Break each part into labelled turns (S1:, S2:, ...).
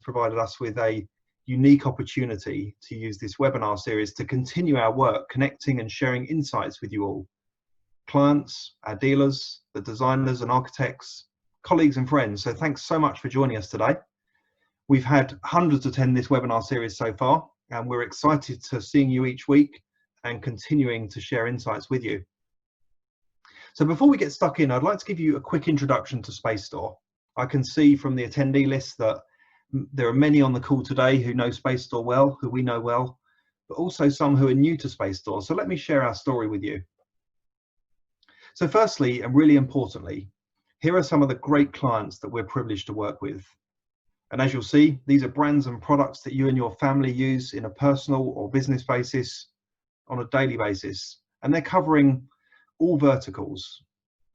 S1: provided us with a unique opportunity to use this webinar series to continue our work connecting and sharing insights with you all. Clients, our dealers, the designers and architects, colleagues and friends. So thanks so much for joining us today. We've had hundreds attend this webinar series so far, and we're excited to seeing you each week and continuing to share insights with you. So before we get stuck in, I'd like to give you a quick introduction to Spacestor. I can see from the attendee list that there are many on the call today who know Spacestor well, who we know well, but also some who are new to Spacestor. So let me share our story with you. So firstly, and really importantly, here are some of the great clients that we're privileged to work with. And as you'll see, these are brands and products that you and your family use in a personal or business basis on a daily basis. And they're covering all verticals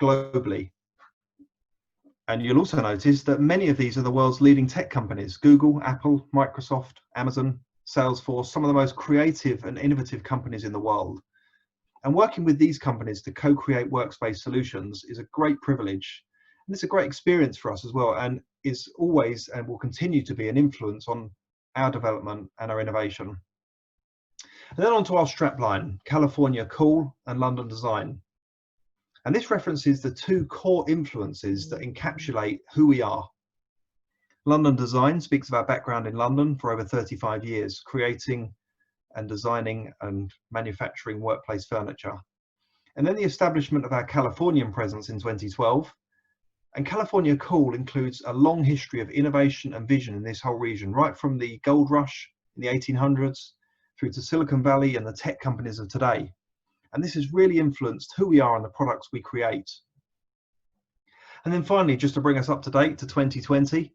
S1: globally. And you'll also notice that many of these are the world's leading tech companies: Google, Apple, Microsoft, Amazon, Salesforce, some of the most creative and innovative companies in the world. And working with these companies to co-create workspace solutions is a great privilege. And it's a great experience for us as well, and is always and will continue to be an influence on our development and our innovation. And then on to our strapline: California Cool and London Design. And this references the two core influences that encapsulate who we are. London Design speaks of our background in London for over 35 years, creating and designing and manufacturing workplace furniture. And then the establishment of our Californian presence in 2012. And California Cool includes a long history of innovation and vision in this whole region, right from the gold rush in the 1800s through to Silicon Valley and the tech companies of today. And this has really influenced who we are and the products we create. And then finally, just to bring us up to date to 2020,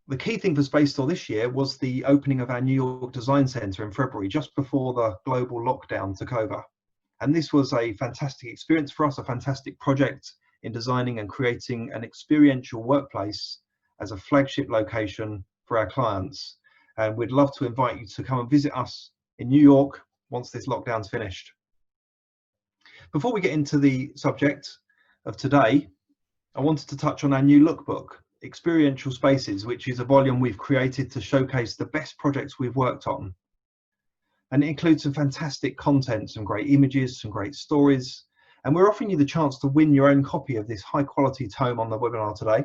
S1: the key thing for Spacestor this year was the opening of our New York Design Center in February, just before the global lockdown took over. And this was a fantastic experience for us, a fantastic project in designing and creating an experiential workplace as a flagship location for our clients. And we'd love to invite you to come and visit us in New York once this lockdown's finished. Before we get into the subject of today, I wanted to touch on our new lookbook, Experiential Spaces, which is a volume we've created to showcase the best projects we've worked on. And it includes some fantastic content, some great images, some great stories. And we're offering you the chance to win your own copy of this high quality tome on the webinar today.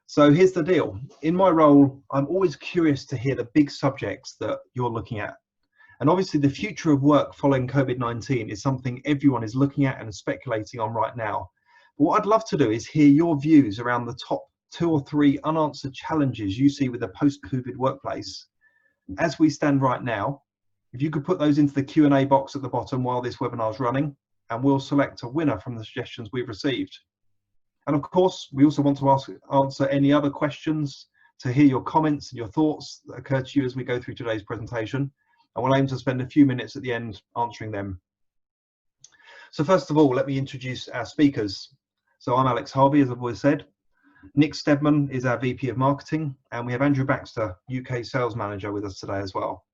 S1: So here's the deal. In my role, I'm always curious to hear the big subjects that you're looking at. And obviously the future of work following COVID-19 is something everyone is looking at and speculating on right now. But what I'd love to do is hear your views around the top 2 or 3 unanswered challenges you see with a post-COVID workplace. As we stand right now, if you could put those into the Q&A box at the bottom while this webinar is running, and we'll select a winner from the suggestions we've received. And of course, we also want to answer any other questions, to hear your comments and your thoughts that occur to you as we go through today's presentation. And we'll aim to spend a few minutes at the end answering them. So first of all, let me introduce our speakers. So I'm Alex Harvey, as I've always said. Nick Stedman is our VP of Marketing, and we have Andrew Baxter, UK Sales Manager, with us today as well.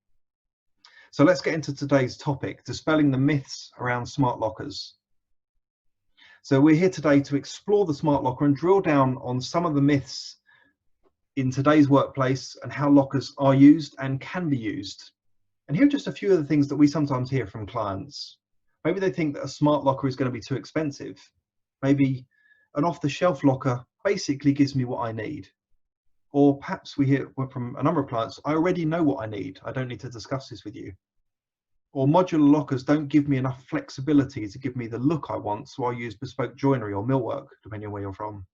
S1: So let's get into today's topic, dispelling the myths around smart lockers. So we're here today to explore the smart locker and drill down on some of the myths in today's workplace and how lockers are used and can be used. And here are just a few of the things that we sometimes hear from clients. Maybe they think that a smart locker is going to be too expensive. Maybe an off-the-shelf locker basically gives me what I need. Or perhaps we hear from a number of clients, I already know what I need. I don't need to discuss this with you. Or modular lockers don't give me enough flexibility to give me the look I want, so I'll use bespoke joinery or millwork, depending on where you're from.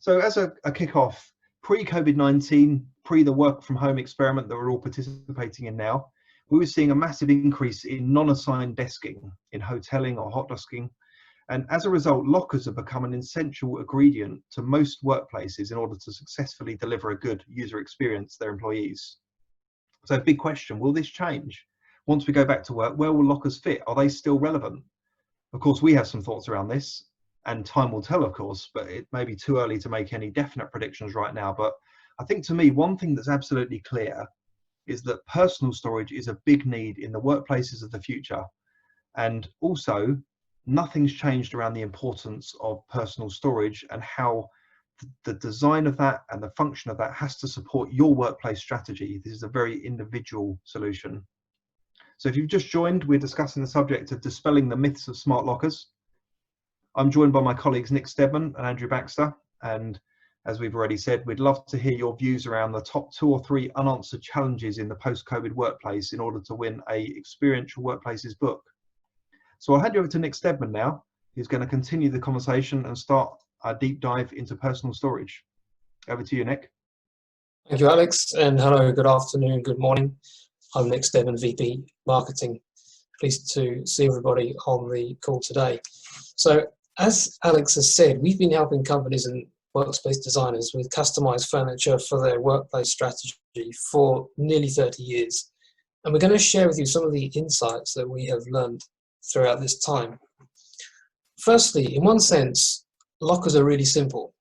S1: So as a kick-off, pre-COVID-19, pre the work from home experiment that we're all participating in now, we were seeing a massive increase in non-assigned desking, in hoteling or hot desking. And as a result, lockers have become an essential ingredient to most workplaces in order to successfully deliver a good user experience to their employees. So big question, will this change? Once we go back to work, where will lockers fit? Are they still relevant? Of course, we have some thoughts around this, and time will tell, of course, but it may be too early to make any definite predictions right now. But I think to me, one thing that's absolutely clear is that personal storage is a big need in the workplaces of the future. And also, nothing's changed around the importance of personal storage and how the design of that and the function of that has to support your workplace strategy. This is a very individual solution. So if you've just joined, we're discussing the subject of dispelling the myths of smart lockers. I'm joined by my colleagues Nick Steadman and Andrew Baxter, and as we've already said, we'd love to hear your views around the top 2 or 3 unanswered challenges in the post-COVID workplace in order to win a Experiential Workplaces book. So I'll hand you over to Nick Steadman now, who's going to continue the conversation and start our deep dive into personal storage. Over to you, Nick.
S2: Thank you, Alex, and hello, good afternoon, good morning. I'm Nick Steadman, VP Marketing. Pleased to see everybody on the call today. So, as Alex has said, we've been helping companies and workspace designers with customized furniture for their workplace strategy for nearly 30 years. And we're going to share with you some of the insights that we have learned throughout this time. Firstly, in one sense, lockers are really simple.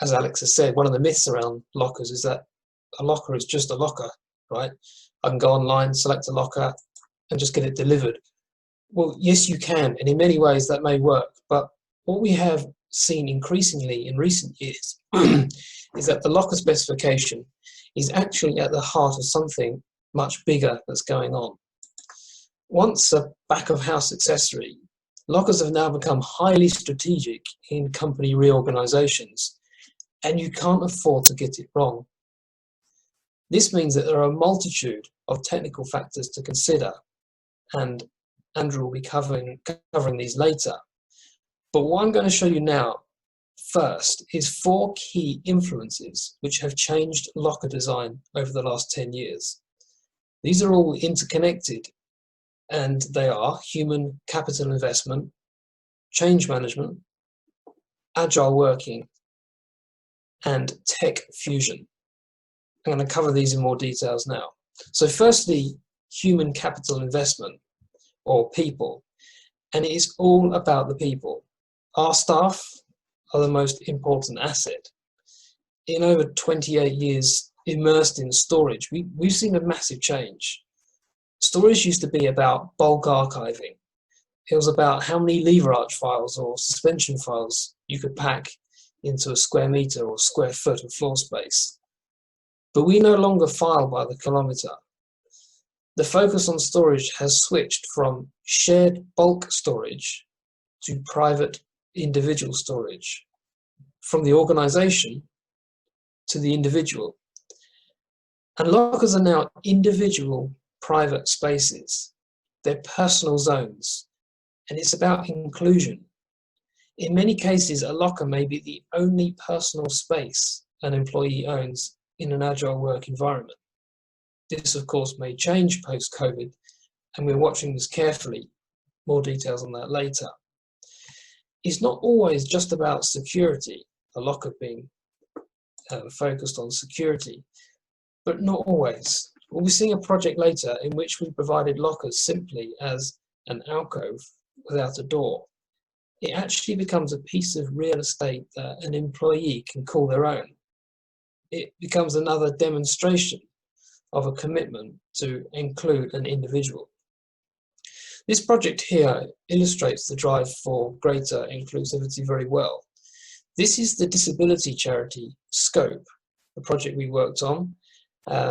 S2: As Alex has said, one of the myths around lockers is that a locker is just a locker, right? I can go online, select a locker, and just get it delivered. Well, yes, you can, and in many ways that may work, but what we have seen increasingly in recent years is that the locker specification is actually at the heart of something much bigger that's going on. Once a back-of-house accessory, lockers have now become highly strategic in company reorganizations, and you can't afford to get it wrong. This means that there are a multitude of technical factors to consider, and Andrew will be covering these later. But what I'm going to show you now first is 4 key influences which have changed locker design over the last 10 years. These are all interconnected, and they are human capital investment, change management, agile working, and tech fusion. I'm going to cover these in more details now. So firstly, human capital investment, or people, and it is all about the people. Our staff are the most important asset. In over 28 years immersed in storage, we've seen a massive change. Storage used to be about bulk archiving. It was about how many lever arch files or suspension files you could pack into a square meter or square foot of floor space. But we no longer file by the kilometer. The focus on storage has switched from shared bulk storage to private individual storage, from the organization to the individual. And lockers are now individual private spaces. They're personal zones, and it's about inclusion. In many cases, a locker may be the only personal space an employee owns in an agile work environment. This, of course, may change post-COVID, and we're watching this carefully. More details on that later. It's not always just about security, a locker being focused on security, but not always. We'll be seeing a project later in which we provided lockers simply as an alcove without a door. It actually becomes a piece of real estate that an employee can call their own. It becomes another demonstration of a commitment to include an individual. This project here illustrates the drive for greater inclusivity very well. This is the disability charity Scope, the project we worked on.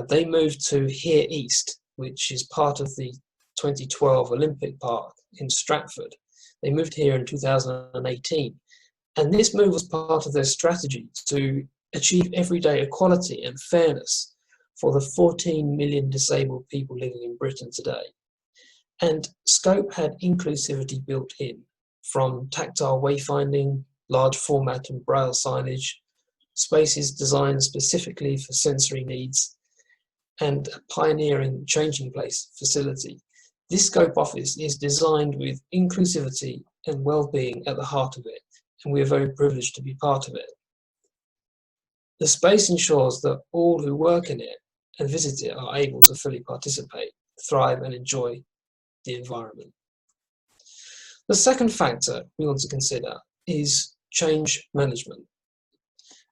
S2: They moved to Here East, which is part of the 2012 Olympic Park in Stratford. They moved here in 2018. And this move was part of their strategy to achieve everyday equality and fairness for the 14 million disabled people living in Britain today. And Scope had inclusivity built in, from tactile wayfinding, large format and braille signage, spaces designed specifically for sensory needs, and a pioneering changing place facility. This Scope office is designed with inclusivity and well-being at the heart of it, and we are very privileged to be part of it. The space ensures that all who work in it and visit it are able to fully participate, thrive, and enjoy the environment. The second factor we want to consider is change management.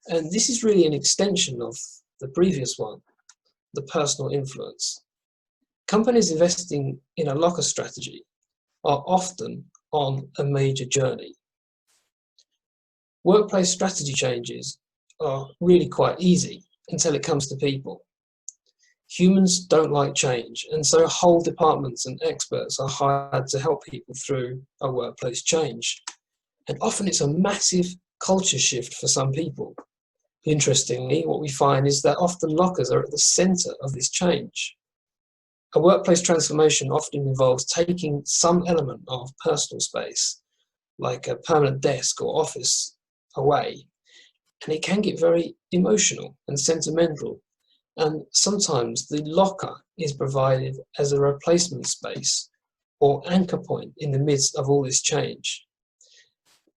S2: And this is really an extension of the previous one, the personal influence. Companies investing in a locker strategy are often on a major journey. Workplace strategy changes are really quite easy until it comes to people. Humans don't like change, and so whole departments and experts are hired to help people through a workplace change. And often it's a massive culture shift for some people. Interestingly, what we find is that often lockers are at the centre of this change. A workplace transformation often involves taking some element of personal space, like a permanent desk or office, away. And it can get very emotional and sentimental. And sometimes the locker is provided as a replacement space or anchor point in the midst of all this change.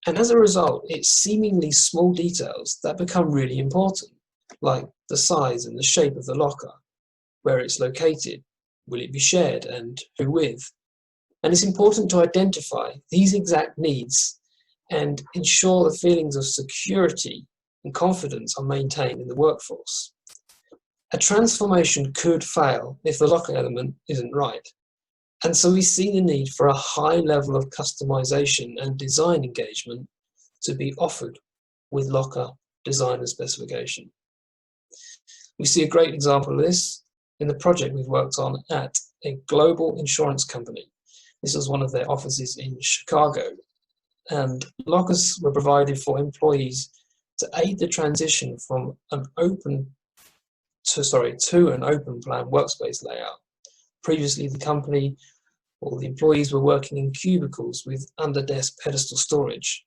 S2: And as a result, it's seemingly small details that become really important, like the size and the shape of the locker, where it's located, will it be shared, and who with. And it's important to identify these exact needs and ensure the feelings of security and confidence are maintained in the workforce. A transformation could fail if the locker element isn't right. And so we see the need for a high level of customization and design engagement to be offered with locker design and specification. We see a great example of this in the project we've worked on at a global insurance company. This was one of their offices in Chicago, and lockers were provided for employees to aid the transition from an open to an open plan workspace layout. Previously, the company or the employees were working in cubicles with under-desk pedestal storage.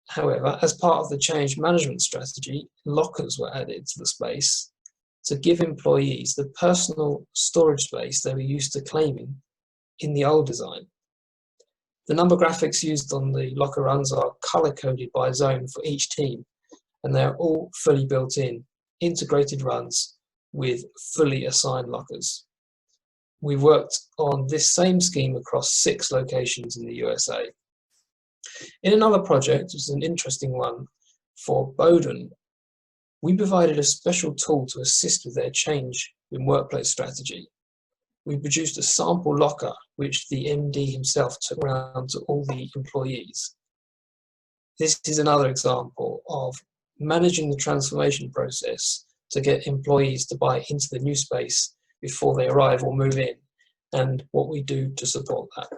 S2: However, as part of the change management strategy, lockers were added to the space to give employees the personal storage space they were used to claiming in the old design. The number graphics used on the locker runs are color-coded by zone for each team, and they are all fully built-in, integrated runs with fully assigned lockers. We worked on this same scheme across 6 locations in the USA. In another project, which was an interesting one for Bowden, we provided a special tool to assist with their change in workplace strategy. We produced a sample locker which the MD himself took around to all the employees. This is another example of managing the transformation process to get employees to buy into the new space before they arrive or move in, and what we do to support that.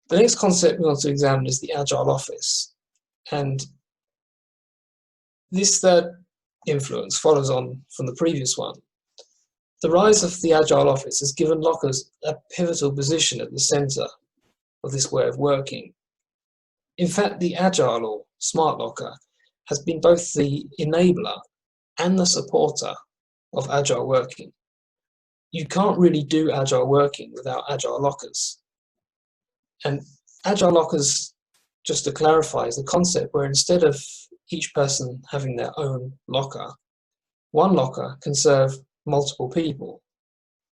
S2: The next concept we want to examine is the Agile office, and this third influence follows on from the previous one. The rise of the Agile office has given lockers a pivotal position at the centre of this way of working. In fact, the Agile or Smart Locker has been both the enabler and the supporter of Agile working. You can't really do Agile working without Agile lockers. And Agile lockers, just to clarify, is the concept where instead of each person having their own locker, one locker can serve multiple people,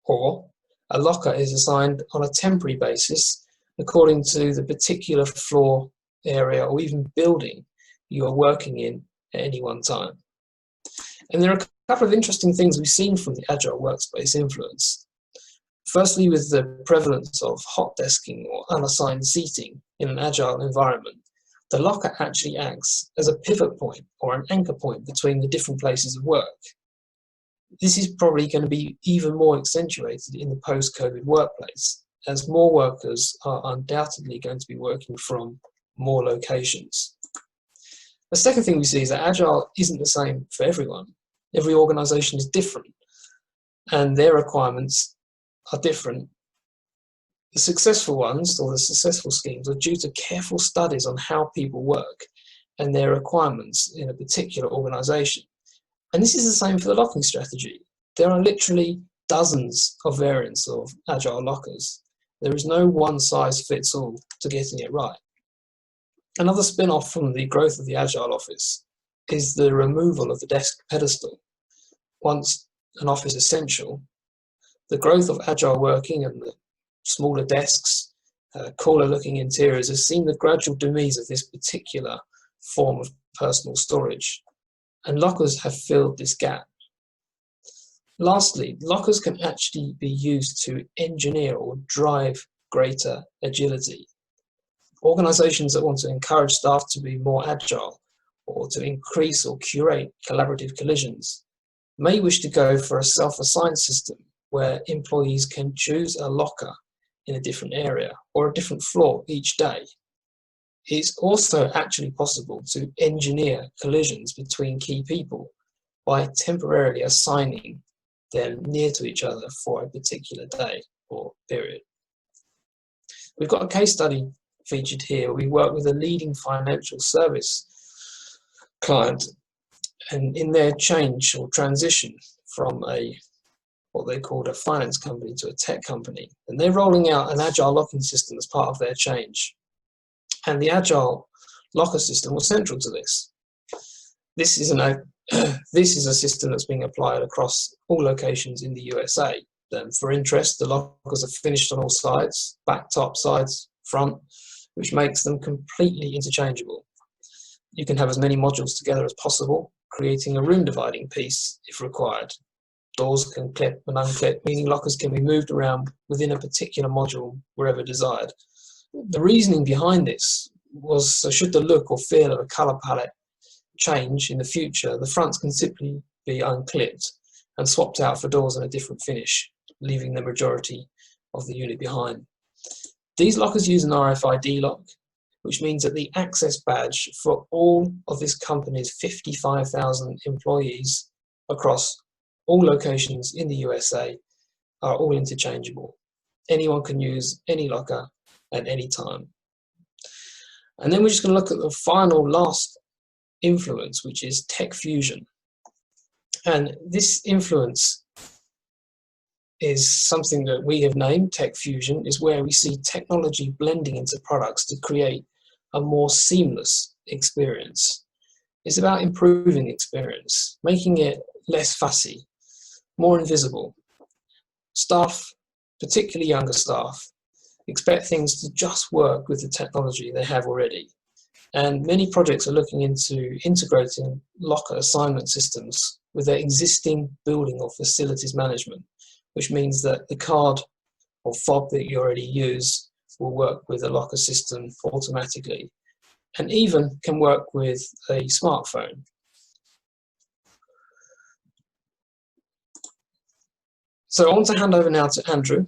S2: or a locker is assigned on a temporary basis according to the particular floor, area, or even building you are working in at any one time. And there are a couple of interesting things we've seen from the Agile workspace influence. Firstly, with the prevalence of hot desking or unassigned seating in an Agile environment, the locker actually acts as a pivot point or an anchor point between the different places of work. This is probably going to be even more accentuated in the post-COVID workplace, as more workers are undoubtedly going to be working from more locations. The second thing we see is that Agile isn't the same for everyone. Every organization is different, and their requirements are different. The successful ones, or the successful schemes, are due to careful studies on how people work and their requirements in a particular organization. And this is the same for the locking strategy. There are literally dozens of variants of Agile lockers. There is no one size fits all to getting it right. Another spin-off from the growth of the Agile office is the removal of the desk pedestal. Once an office essential, the growth of Agile working and the smaller desks, cooler looking interiors has seen the gradual demise of this particular form of personal storage, and lockers have filled this gap. Lastly, lockers can actually be used to engineer or drive greater agility. Organizations that want to encourage staff to be more agile or to increase or curate collaborative collisions, may wish to go for a self-assigned system where employees can choose a locker in a different area or a different floor each day. It's also actually possible to engineer collisions between key people by temporarily assigning them near to each other for a particular day or period. We've got a case study featured here. We work with a leading financial service client, and in their change or transition from what they called a finance company to a tech company, and they're rolling out an agile locking system as part of their change. And the agile locker system was central to this. This is a system that's being applied across all locations in the USA. For interest, the lockers are finished on all sides, back, top, sides, front, which makes them completely interchangeable. You can have as many modules together as possible, creating a room dividing piece if required. Doors can clip and unclip, meaning lockers can be moved around within a particular module wherever desired. The reasoning behind this was so should the look or feel of a colour palette change in the future, the fronts can simply be unclipped and swapped out for doors in a different finish, leaving the majority of the unit behind. These lockers use an RFID lock, which means that the access badge for all of this company's 55,000 employees across all locations in the USA are all interchangeable. Anyone can use any locker at any time. And then we're just going to look at the last influence, which is tech fusion. And this influence is something that we have named tech fusion, is where we see technology blending into products to create a more seamless experience. It's about improving the experience, making it less fussy, more invisible. Staff, particularly younger staff, expect things to just work with the technology they have already. And many projects are looking into integrating locker assignment systems with their existing building or facilities management, which means that the card or fob that you already use will work with a locker system automatically, and even can work with a smartphone. So I want to hand over now to Andrew,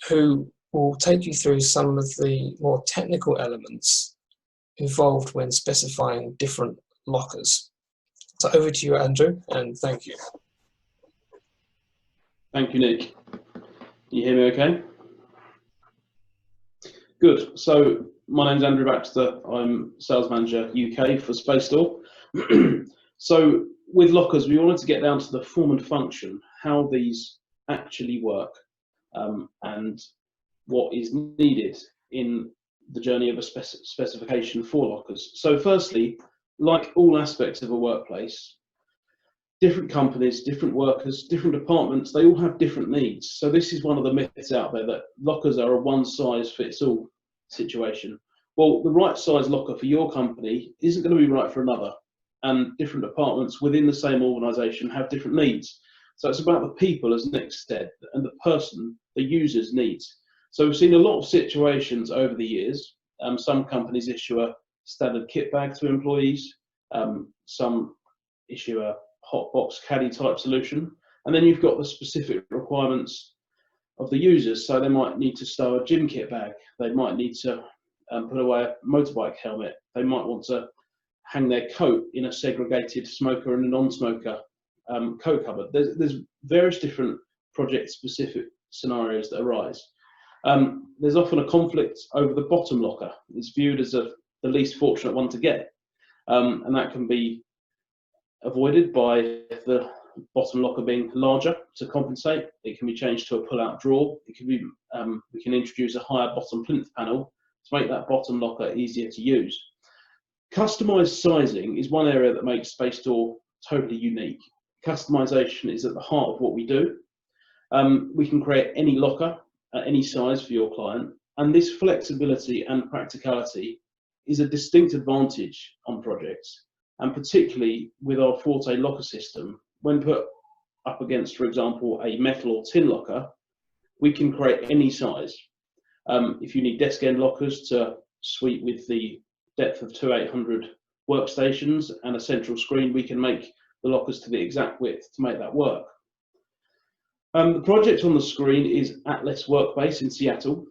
S2: who will take you through some of the more technical elements involved when specifying different lockers. So over to you, Andrew, and thank you.
S3: Thank you, Nick. Can you hear me okay? Good. So my name's Andrew Baxter. I'm Sales Manager UK for Spacestor. So with lockers, we wanted to get down to the form and function, how these actually work, and what is needed in the journey of a specification for lockers. So firstly, like all aspects of a workplace, different companies, different workers, different departments, they all have different needs. So this is one of the myths out there, that lockers are a one-size-fits-all situation. Well, the right size locker for your company isn't going to be right for another, and different departments within the same organisation have different needs. So it's about the people, as Nick said, and the person, the user's needs. So we've seen a lot of situations over the years. Some companies issue a standard kit bag to employees. Some issue a hot box caddy type solution. And then you've got the specific requirements of the users. So they might need to stow a gym kit bag. They might need to put away a motorbike helmet. They might want to hang their coat in a segregated smoker and a non-smoker coat cupboard. There's various different project specific scenarios that arise. There's often a conflict over the bottom locker. It's viewed as the least fortunate one to get, and that can be avoided by the bottom locker being larger to compensate. It can be changed to a pull-out drawer. It can be we can introduce a higher bottom plinth panel to make that bottom locker easier to use. Customized sizing is one area that makes Spacestor totally unique. Customization is at the heart of what we do. We can create any locker at any size for your client, and this flexibility and practicality is a distinct advantage on projects, and particularly with our Forte locker system. When put up against, for example, a metal or tin locker, we can create any size. If you need desk end lockers to suite with the depth of 2800 workstations and a central screen, we can make the lockers to the exact width to make that work. The project on the screen is Atlas Workbase in Seattle.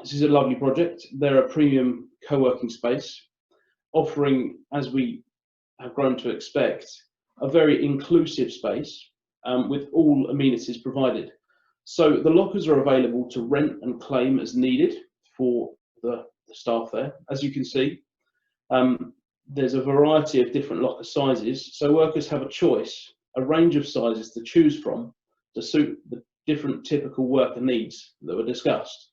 S3: This is a lovely project. They're a premium co-working space, offering, as we have grown to expect, a very inclusive space with all amenities provided. So the lockers are available to rent and claim as needed for the staff there. As you can see, there's a variety of different locker sizes, so workers have a choice, a range of sizes to choose from to suit the different typical worker needs that were discussed.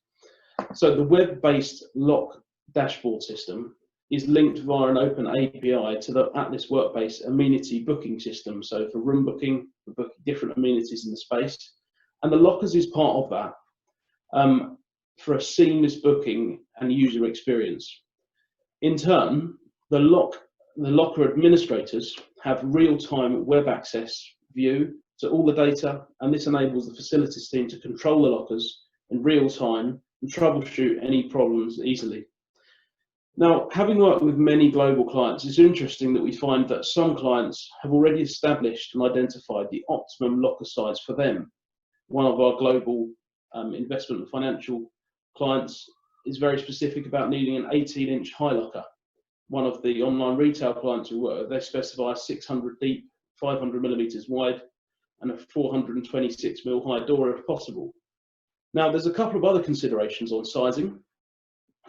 S3: So the web-based lock dashboard system is linked via an open API to the Atlas Workbase amenity booking system, so for room booking, for booking different amenities in the space, and the lockers is part of that for a seamless booking and user experience. In turn, the locker administrators have real-time web access view to all the data, and this enables the facilities team to control the lockers in real time and troubleshoot any problems easily. Now, having worked with many global clients, it's interesting that we find that some clients have already established and identified the optimum locker size for them. One of our global investment and financial clients is very specific about needing an 18-inch high locker. One of the online retail clients we work with, they specify 600 deep, 500 millimeters wide, and a 426 mil high door if possible. Now, there's a couple of other considerations on sizing.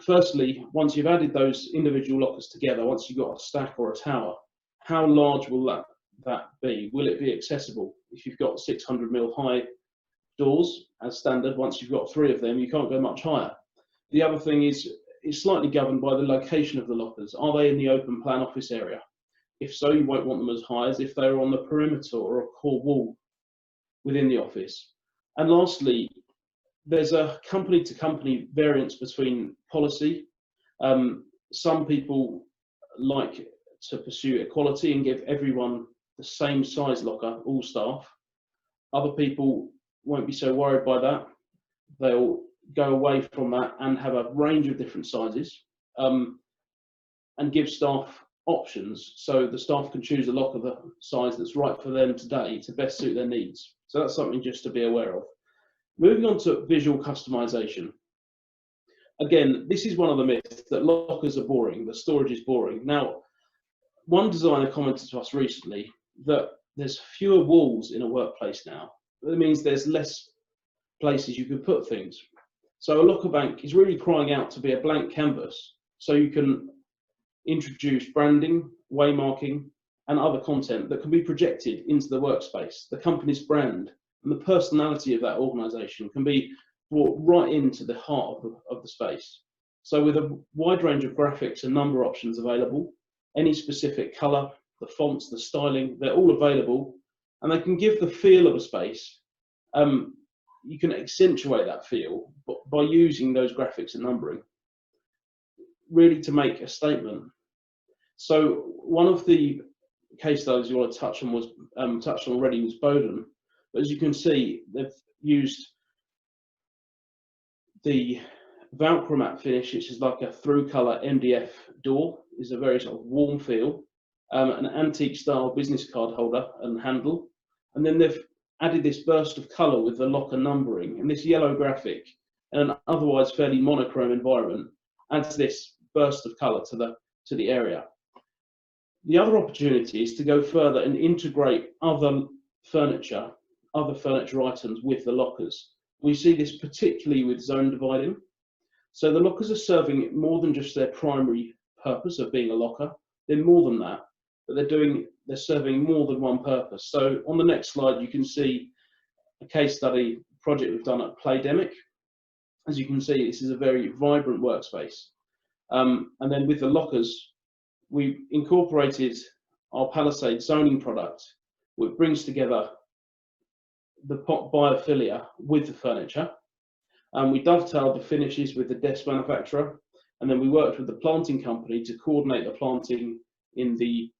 S3: Firstly, once you've added those individual lockers together, once you've got a stack or a tower, how large will that be? Will it be accessible? If you've got 600 mil high doors as standard, once you've got 3 of them, you can't go much higher. The other thing is, it's slightly governed by the location of the lockers. Are they in the open plan office area? If so, you won't want them as high as if they're on the perimeter or a core wall within the office. And lastly, there's a company to company variance between policy. Some people like to pursue equality and give everyone the same size locker, all staff. Other people won't be so worried by that. They'll go away from that and have a range of different sizes and give staff options, so the staff can choose a locker the size that's right for them today to best suit their needs. So that's something just to be aware of. Moving on to visual customization. Again, this is one of the myths that lockers are boring, that storage is boring. Now, one designer commented to us recently that there's fewer walls in a workplace now. That means there's less places you can put things. So a locker bank is really crying out to be a blank canvas, so you can introduce branding, waymarking, and other content that can be projected into the workspace. The company's brand and the personality of that organisation can be brought right into the heart of the space. So with a wide range of graphics and number options available, any specific colour, the fonts, the styling, they're all available, and they can give the feel of a space. You can accentuate that feel by using those graphics and numbering, really to make a statement. So one of the case studies you want to touch on was touched on already was Bowden. But as you can see, they've used the Velcro matte finish, which is like a through colour MDF door, is a very sort of warm feel, an antique style business card holder and handle, and then they've added this burst of colour with the locker numbering, and this yellow graphic and an otherwise fairly monochrome environment adds this burst of colour to the area. The other opportunity is to go further and integrate other furniture items with the lockers. We see this particularly with zone dividing. So the lockers are serving more than just their primary purpose of being a locker. They're more than that, but they're serving more than one purpose. So on the next slide, you can see a case study project we've done at Playdemic. As you can see, this is a very vibrant workspace. And then with the lockers, we incorporated our Palisade zoning product, which brings together the biophilia with the furniture. And we dovetailed the finishes with the desk manufacturer. And then we worked with the planting company to coordinate the planting in the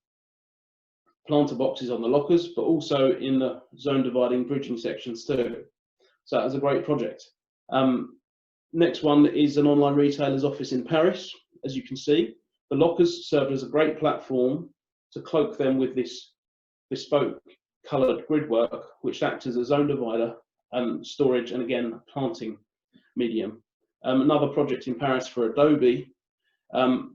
S3: planter boxes on the lockers, but also in the zone dividing bridging sections too. So that was a great project. Next one is an online retailer's office in Paris. As you can see, The lockers served as a great platform to cloak them with this bespoke coloured grid work, which acts as a zone divider and storage, and again, planting medium. Another project in Paris for Adobe.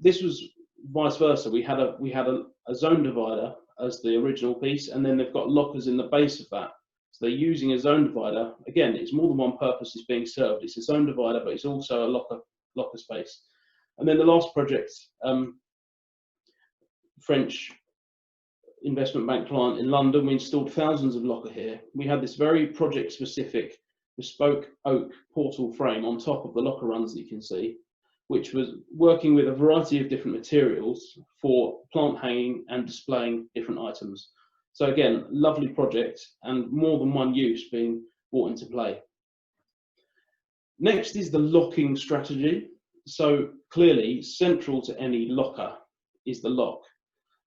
S3: This was vice versa. We had a zone divider as the original piece, and then they've got lockers in the base of that. So they're using a zone divider. Again, it's more than one purpose is being served. It's a zone divider, but it's also a locker space. And then the last project, French investment bank client in London, we installed thousands of locker here. We had this very project specific bespoke oak portal frame on top of the locker runs that you can see, which was working with a variety of different materials for plant hanging and displaying different items. So again, lovely project, and more than one use being brought into play. Next is the locking strategy. So clearly central to any locker is the lock.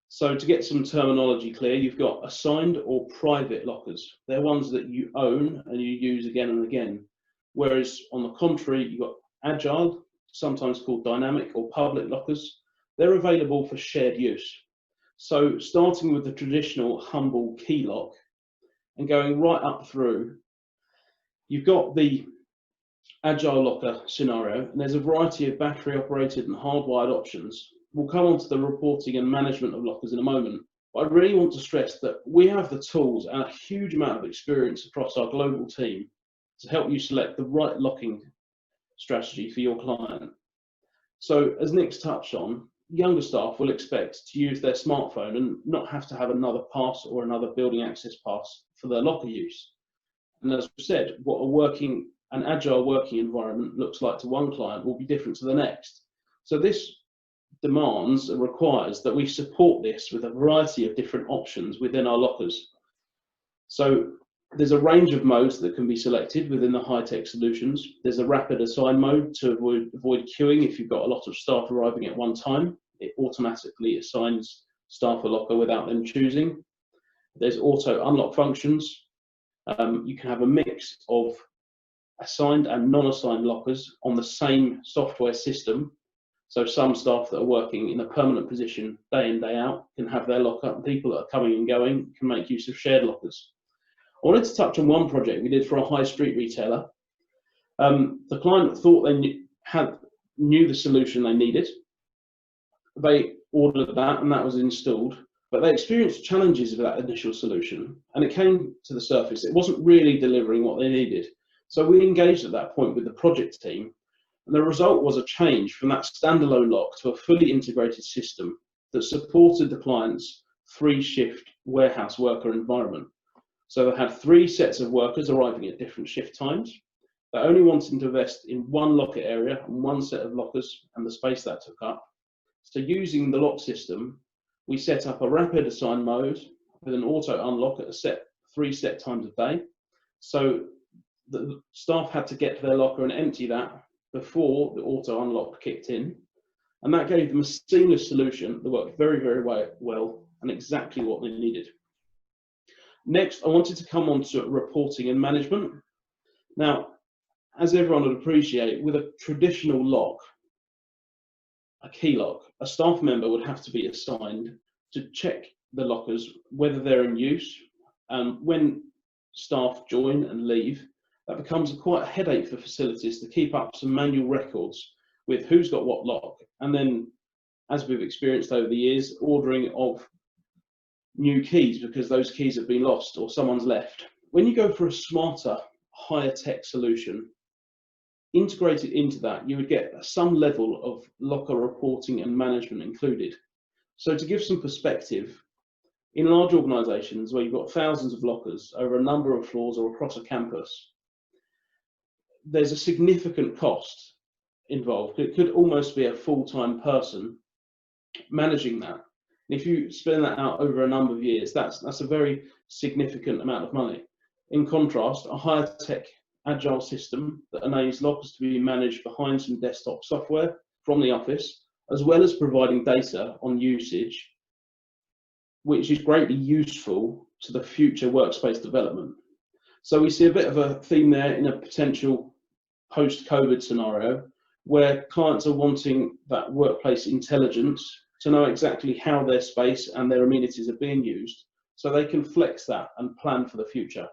S3: So to get some terminology clear, you've got assigned or private lockers. They're ones that you own and you use again and again. Whereas on the contrary, you've got agile, sometimes called dynamic or public lockers. They're available for shared use. So starting with the traditional humble key lock and going right up through, you've got the agile locker scenario, and there's a variety of battery operated and hardwired options. We'll come on to the reporting and management of lockers in a moment, but I really want to stress that we have the tools and a huge amount of experience across our global team to help you select the right locking strategy for your client. So as Nick's touched on, younger staff will expect to use their smartphone and not have to have another pass or another building access pass for their locker use. And as we said, what an agile working environment looks like to one client will be different to the next. So this demands and requires that we support this with a variety of different options within our lockers. So there's a range of modes that can be selected within the high-tech solutions. There's a rapid assign mode to avoid queuing. If you've got a lot of staff arriving at one time, it automatically assigns staff a locker without them choosing. There's auto unlock functions. You can have a mix of assigned and non-assigned lockers on the same software system. So some staff that are working in a permanent position day in, day out can have their locker, and people that are coming and going can make use of shared lockers. I wanted to touch on one project we did for a high street retailer. The client thought they knew the solution they needed. They ordered that and that was installed, but they experienced challenges with that initial solution, and it came to the surface. It wasn't really delivering what they needed. So we engaged at that point with the project team, and the result was a change from that standalone lock to a fully integrated system that supported the client's 3-shift warehouse worker environment. So they had 3 sets of workers arriving at different shift times. They only wanted to invest in one locker area and one set of lockers and the space that took up. So using the lock system, we set up a rapid assign mode with an auto unlock at 3 set times a day. So the staff had to get to their locker and empty that before the auto unlock kicked in. And that gave them a seamless solution that worked very, very well and exactly what they needed. Next, I wanted to come on to reporting and management. Now, as everyone would appreciate, with a traditional lock, a key lock, a staff member would have to be assigned to check the lockers, whether they're in use. When staff join and leave, that becomes quite a headache for facilities to keep up some manual records with who's got what lock. And then, as we've experienced over the years, ordering of new keys because those keys have been lost or someone's left. When you go for a smarter, higher tech solution, integrated into that, you would get some level of locker reporting and management included. So to give some perspective, in large organizations where you've got thousands of lockers over a number of floors or across a campus, there's a significant cost involved. It could almost be a full-time person managing that. If you spend that out over a number of years, that's a very significant amount of money. In contrast, a higher tech agile system that enables lockers to be managed behind some desktop software from the office, as well as providing data on usage, which is greatly useful to the future workspace development. So we see a bit of a theme there in a potential post-COVID scenario where clients are wanting that workplace intelligence to know exactly how their space and their amenities are being used, so they can flex that and plan for the future.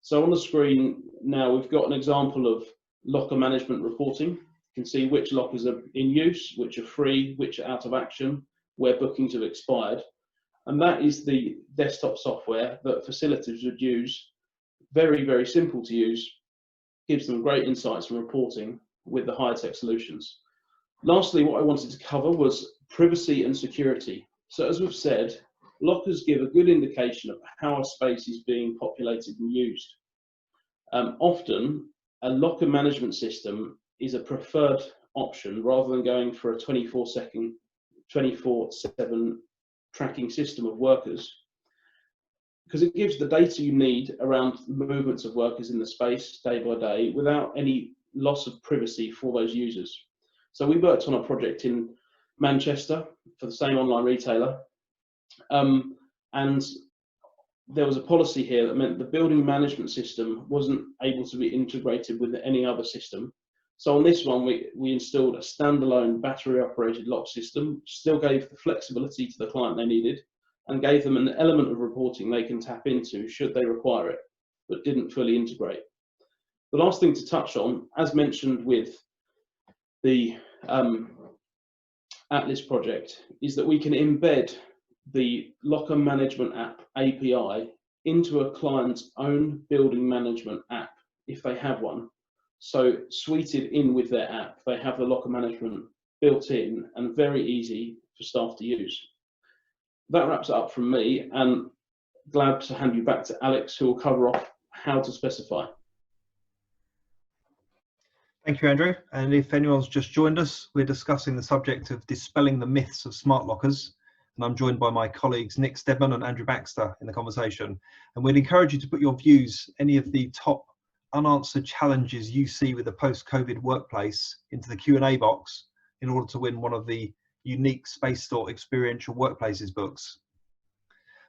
S3: So on the screen now, we've got an example of locker management reporting. You can see which lockers are in use, which are free, which are out of action, where bookings have expired. And that is the desktop software that facilities would use. Very, very simple to use, gives them great insights and reporting with the higher tech solutions. Lastly, what I wanted to cover was privacy and security. So as we've said, lockers give a good indication of how a space is being populated and used. Often, a locker management system is a preferred option rather than going for a 24/7 tracking system of workers, because it gives the data you need around the movements of workers in the space day by day without any loss of privacy for those users. So we worked on a project in Manchester for the same online retailer, and there was a policy here that meant the building management system wasn't able to be integrated with any other system. So on this one, we installed a standalone battery operated lock system, still gave the flexibility to the client they needed, and gave them an element of reporting they can tap into should they require it, but didn't fully integrate. The last thing to touch on, as mentioned with the Atlas project, is that we can embed the locker management app API into a client's own building management app if they have one. So suited in with their app, they have the locker management built in and very easy for staff to use. That wraps it up from me, and glad to hand you back to Alex, who will cover off how to specify.
S1: Thank you, Andrew. And if anyone's just joined us, we're discussing the subject of dispelling the myths of smart lockers. And I'm joined by my colleagues Nick Stedman and Andrew Baxter in the conversation. And we'd encourage you to put your views, any of the top unanswered challenges you see with the post-COVID workplace, into the Q&A box in order to win one of the unique Spacestor Experiential Workplaces books.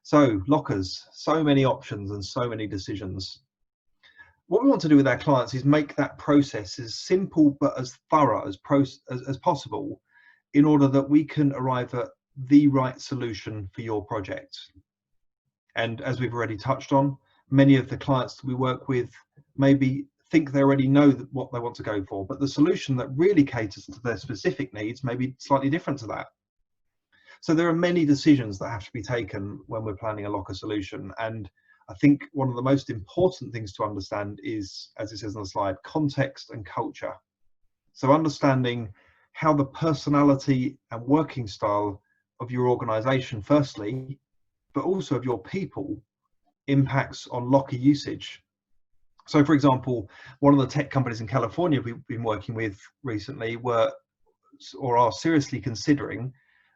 S1: So, lockers, so many options and so many decisions. What we want to do with our clients is make that process as simple but as thorough as possible, in order that we can arrive at the right solution for your project. And as we've already touched on, many of the clients that we work with maybe think they already know what they want to go for, but the solution that really caters to their specific needs may be slightly different to that. So there are many decisions that have to be taken when we're planning a locker solution. And I think one of the most important things to understand is, as it says on the slide, context and culture. So understanding how the personality and working style of your organization, firstly, but also of your people, impacts on locker usage. So for example, one of the tech companies in California we've been working with recently are seriously considering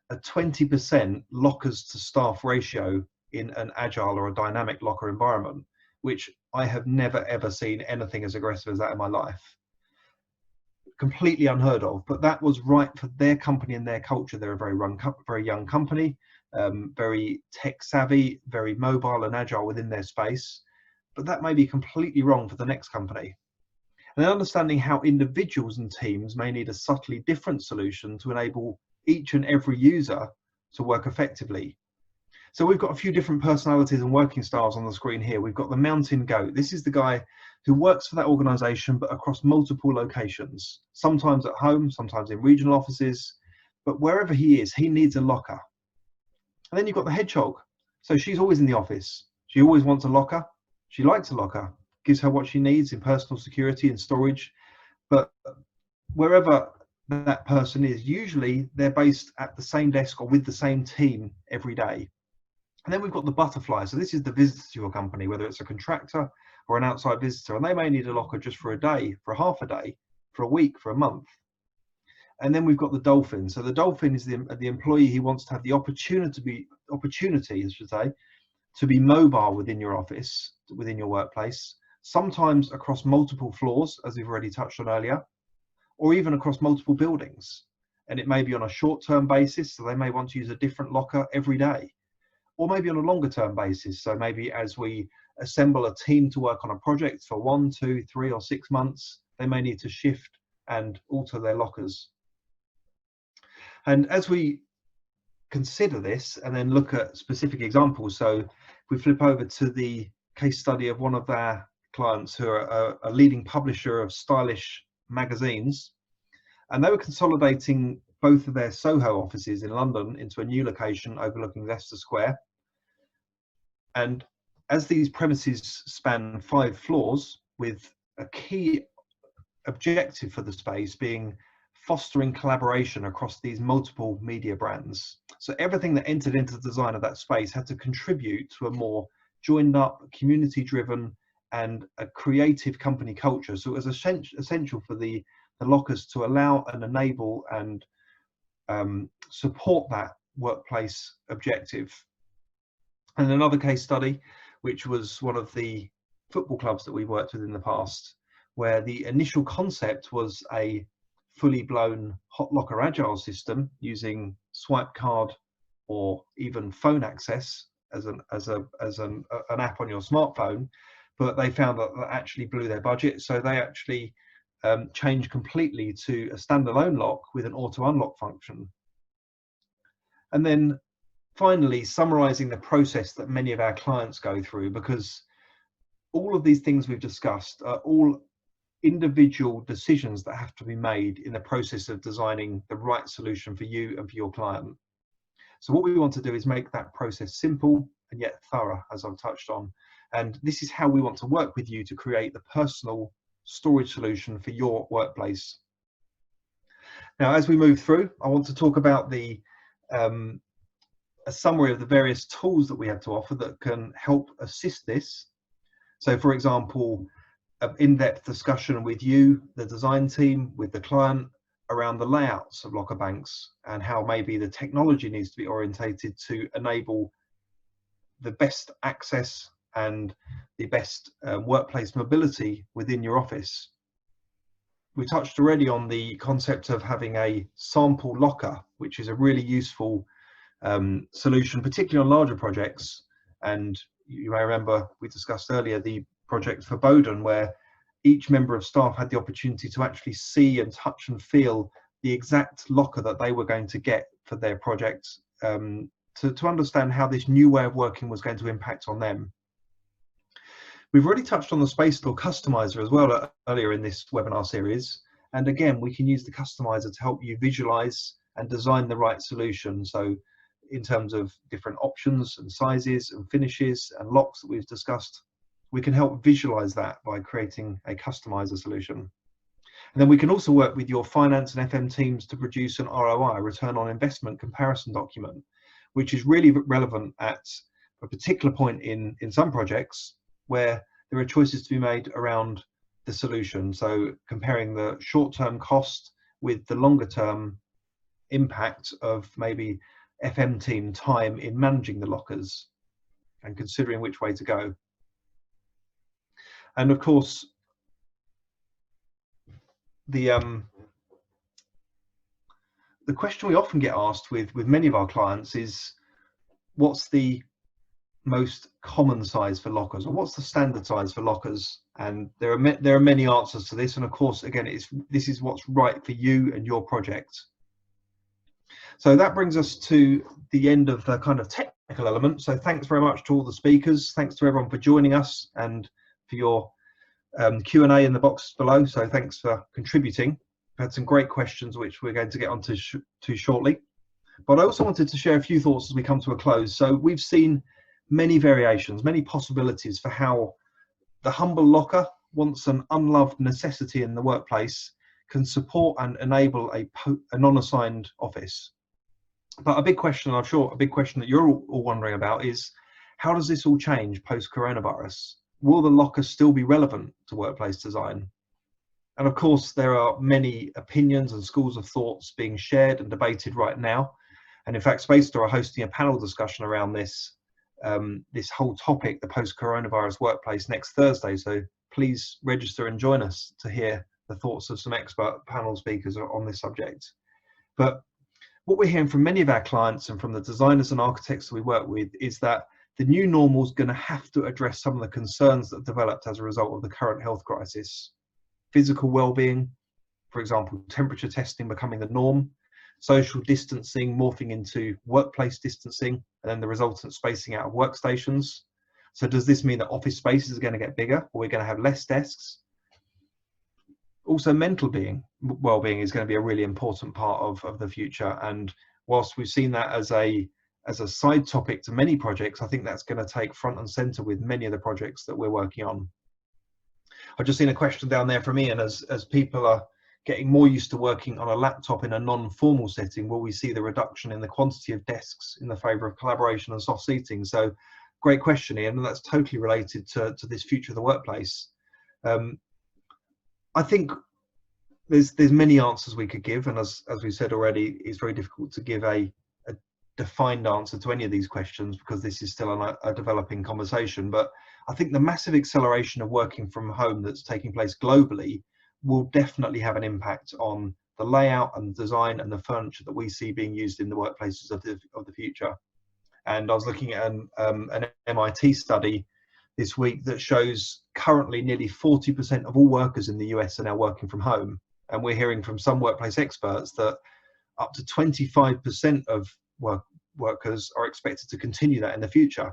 S1: a 20% lockers to staff ratio in an agile or a dynamic locker environment, which I have never ever seen anything as aggressive as that in my life. Completely unheard of, but that was right for their company and their culture. They're a very young company, very tech savvy, very mobile and agile within their space, but that may be completely wrong for the next company. And then understanding how individuals and teams may need a subtly different solution to enable each and every user to work effectively. So we've got a few different personalities and working styles on the screen here. We've got the mountain goat. This is the guy who works for that organization, but across multiple locations, sometimes at home, sometimes in regional offices, but wherever he is, he needs a locker. And then you've got the hedgehog. So she's always in the office. She always wants a locker. She likes a locker, gives her what she needs in personal security and storage. But wherever that person is, usually they're based at the same desk or with the same team every day. And then we've got the butterfly. So this is the visitor to your company, whether it's a contractor or an outside visitor, and they may need a locker just for a day, for half a day, for a week, for a month. And then we've got the dolphin. So the dolphin is the employee who wants to have the opportunity, to be mobile within your office, within your workplace, sometimes across multiple floors, as we've already touched on earlier, or even across multiple buildings. And it may be on a short-term basis, so they may want to use a different locker every day, or maybe on a longer-term basis. So maybe as we assemble a team to work on a project for 1, 2, 3, or 6 months, they may need to shift and alter their lockers. And as we consider this and then look at specific examples, so if we flip over to the case study of one of our clients who are a leading publisher of stylish magazines, and they were consolidating both of their Soho offices in London into a new location overlooking Leicester Square. And as these premises span 5 floors, with a key objective for the space being fostering collaboration across these multiple media brands. So everything that entered into the design of that space had to contribute to a more joined up, community driven and a creative company culture. So it was essential for the lockers to allow and enable and support that workplace objective. And another case study, which was one of the football clubs that we've worked with in the past, where the initial concept was a fully blown hot locker agile system using swipe card or even phone access as an app on your smartphone, but they found that that actually blew their budget, so they actually changed completely to a standalone lock with an auto unlock function. And then finally, summarizing the process that many of our clients go through, because all of these things we've discussed are all individual decisions that have to be made in the process of designing the right solution for you and for your client. So what we want to do is make that process simple and yet thorough, as I've touched on. And this is how we want to work with you to create the personal storage solution for your workplace. Now, as we move through, I want to talk about the a summary of the various tools that we have to offer that can help assist this. So, for example, an in-depth discussion with you, the design team, with the client around the layouts of locker banks and how maybe the technology needs to be orientated to enable the best access and the best workplace mobility within your office. We touched already on the concept of having a sample locker, which is a really useful solution, particularly on larger projects. And you may remember we discussed earlier the project for Bowden, where each member of staff had the opportunity to actually see and touch and feel the exact locker that they were going to get for their project, to understand how this new way of working was going to impact on them. We've already touched on the Spacestor customizer as well earlier in this webinar series. And again, we can use the customizer to help you visualize and design the right solution. So in terms of different options and sizes and finishes and locks that we've discussed, we can help visualize that by creating a customizer solution. And then we can also work with your finance and FM teams to produce an ROI, return on investment comparison document, which is really relevant at a particular point in some projects where there are choices to be made around the solution. So comparing the short-term cost with the longer-term impact of maybe FM team time in managing the lockers and considering which way to go. And of course, the question we often get asked with many of our clients is, what's the most common size for lockers, or what's the standard size for lockers? And there are many answers to this, and of course, again, this is what's right for you and your project. So that brings us to the end of the kind of technical element. So thanks very much to all the speakers. Thanks to everyone for joining us and for your Q&A in the box below. So thanks for contributing. We've had some great questions, which we're going to get onto shortly. But I also wanted to share a few thoughts as we come to a close. So we've seen many variations, many possibilities for how the humble locker, once an unloved necessity in the workplace, can support and enable a non-assigned office. But a big question, I'm sure a big question that you're all wondering about is, how does this all change post-coronavirus? Will the locker still be relevant to workplace design? And of course, there are many opinions and schools of thoughts being shared and debated right now. And in fact, Spacestor are hosting a panel discussion around this whole topic, the post-coronavirus workplace, next Thursday. So please register and join us to hear the thoughts of some expert panel speakers on this subject. But what we're hearing from many of our clients and from the designers and architects that we work with is that the new normal is going to have to address some of the concerns that have developed as a result of the current health crisis. Physical well-being, for example, temperature testing becoming the norm, social distancing morphing into workplace distancing, and then the resultant spacing out of workstations. So does this mean that office spaces are going to get bigger, or we're going to have less desks? Also, mental well-being is going to be a really important part of the future. And whilst we've seen that as a side topic to many projects, I think that's going to take front and center with many of the projects that we're working on. I've just seen a question down there from Ian. As people are getting more used to working on a laptop in a non-formal setting, will we see the reduction in the quantity of desks in the favor of collaboration and soft seating? So great question, Ian, and that's totally related to this future of the workplace. I think there's many answers we could give, and as we said already, it's very difficult to give a defined answer to any of these questions because this is still a developing conversation. But I think the massive acceleration of working from home that's taking place globally will definitely have an impact on the layout and design and the furniture that we see being used in the workplaces of the future. And I was looking at an MIT study this week that shows currently nearly 40% of all workers in the US are now working from home. And we're hearing from some workplace experts that up to 25% of workers are expected to continue that in the future.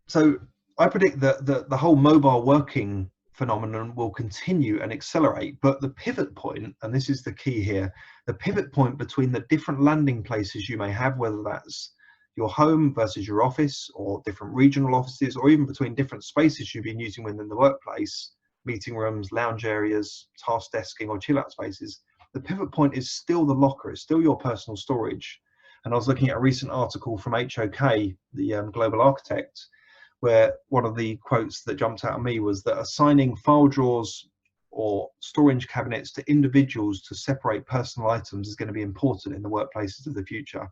S1: So I predict that the whole mobile working phenomenon will continue and accelerate, but the pivot point, and this is the key here, the pivot point between the different landing places you may have, whether that's your home versus your office or different regional offices, or even between different spaces you've been using within the workplace, meeting rooms, lounge areas, task desking or chill out spaces, the pivot point is still the locker, it's still your personal storage. And I was looking at a recent article from HOK, the global architect, where one of the quotes that jumped out at me was that assigning file drawers or storage cabinets to individuals to separate personal items is going to be important in the workplaces of the future.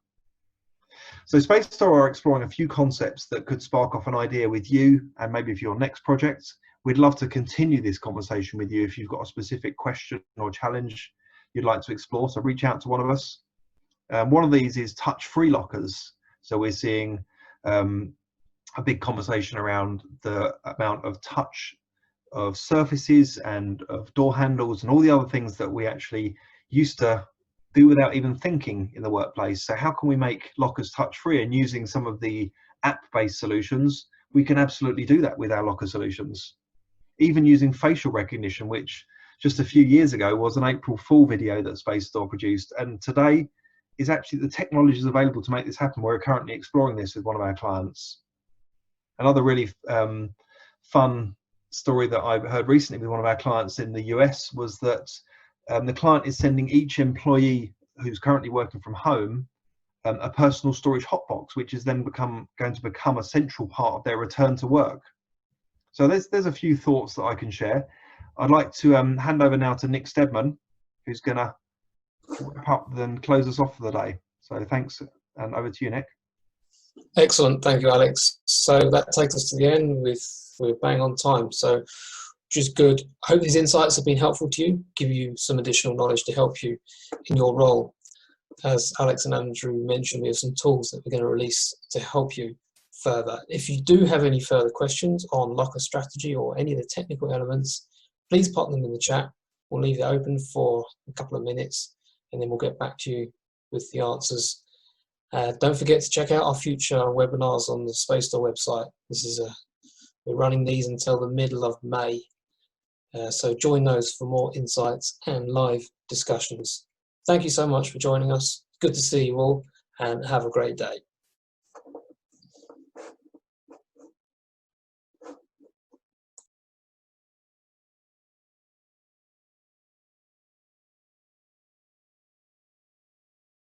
S1: So Spacestor are exploring a few concepts that could spark off an idea with you, and maybe for your next project. We'd love to continue this conversation with you if you've got a specific question or challenge you'd like to explore, so reach out to one of us. One of these is touch-free lockers. So we're seeing a big conversation around the amount of touch of surfaces and of door handles and all the other things that we actually used to do without even thinking in the workplace. So how can we make lockers touch-free? And using some of the app-based solutions, we can absolutely do that with our locker solutions. Even using facial recognition, which just a few years ago was an April Fool video that Spacestor produced, and today is actually the technology is available to make this happen. We're currently exploring this with one of our clients. Another really fun story that I heard recently with one of our clients in the US was that the client is sending each employee who's currently working from home a personal storage hotbox, which is then going to become a central part of their return to work. So there's a few thoughts that I can share. I'd like to hand over now to Nick Stedman, who's going to wrap up and close us off for the day. So thanks, and over to you, Nick.
S2: Excellent, thank you, Alex. So that takes us to the end. We're bang on time, so which is good. I hope these insights have been helpful to you, give you some additional knowledge to help you in your role. As Alex and Andrew mentioned, we have some tools that we're going to release to help you further. If you do have any further questions on locker strategy or any of the technical elements, please pop them in the chat. We'll leave it open for a couple of minutes and then we'll get back to you with the answers. Don't forget to check out our future webinars on the Spacestor website. We're running these until the middle of May. So join those for more insights and live discussions. Thank you so much for joining us. Good to see you all and have a great day.